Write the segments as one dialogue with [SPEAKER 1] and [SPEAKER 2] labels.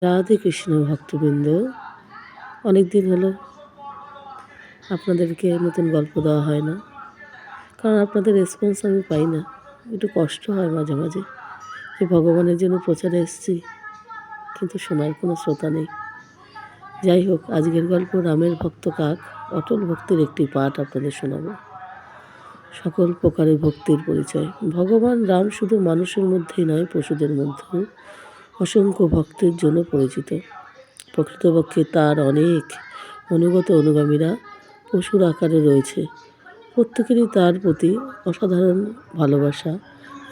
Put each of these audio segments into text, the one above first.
[SPEAKER 1] রাধে কৃষ্ণ ভক্তবৃন্দ, অনেক দিন হলো আপনাদেরকে নতুন গল্প দেওয়া হয় না, কারণ আপনাদের রেসপন্স আমি পাই না। একটু কষ্ট হয় মাঝে মাঝে যে ভগবানের জন্য প্রচারে এসেছি, কিন্তু শোনার কোনো শ্রোতা নেই। যাই হোক, আজকের গল্প রামের ভক্ত কাক, অটল ভক্তির একটি পাঠ আপনাদের শোনাবো। সকল প্রকারের ভক্তির পরিচয়। ভগবান রাম শুধু মানুষের মধ্যেই নয়, পশুদের মধ্যেও অসংখ্য ভক্তের জন্য পরিচিত। প্রকৃতপক্ষে তার অনেক অনুগত অনুগামীরা পশুর আকারে রয়েছে। প্রত্যেকেরই তার প্রতি অসাধারণ ভালোবাসা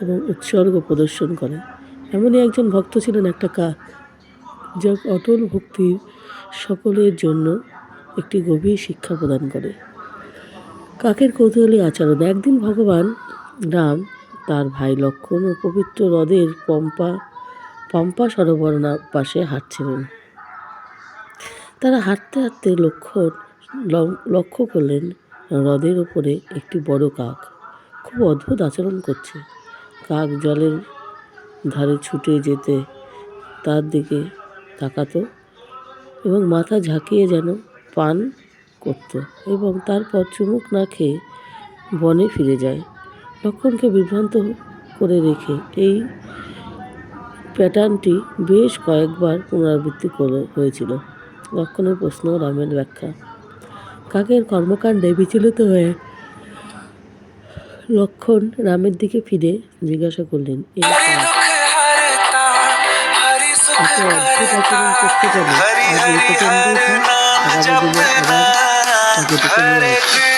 [SPEAKER 1] এবং উৎসর্গ প্রদর্শন করে। এমনই একজন ভক্ত ছিলেন একটা কাক, যা অটল ভক্তির সকলের জন্য একটি গভীর শিক্ষা প্রদান করে। কাকের কৌতূহলী আচরণ। একদিন ভগবান রাম তার ভাই লক্ষ্মণ ও পবিত্র হ্রদের পম্পা সরোবর পাশে হাঁটছিলেন। তারা হাঁটতে হাঁটতে লক্ষ্য করলেন হ্রদের ওপরে একটি বড় কাক খুব অদ্ভুত আচরণ করছে। কাক জলের ধারে ছুটে যেতে তার দিকে তাকাতো এবং মাথা ঝাঁকিয়ে যেন পান করত, এবং তারপর চুমুক না খেয়ে বনে ফিরে যায়। লক্ষ্মণকে বিভ্রান্ত করে রেখে এই প্যাটার্নটি বেশ কয়েকবার পুনরাবৃত্তি হয়েছিল। লক্ষ্মণের প্রশ্ন, রামের ব্যাখ্যা। কাকের কর্মকাণ্ডে বিচলিত হয়ে লক্ষ্মণ রামের দিকে ফিরে জিজ্ঞাসা করলেন, এই অদ্ভুত আচরণ করতে পারে? আজ এই প্রচণ্ড আগামী দিনে আবার তাকে ডেকে নিয়ে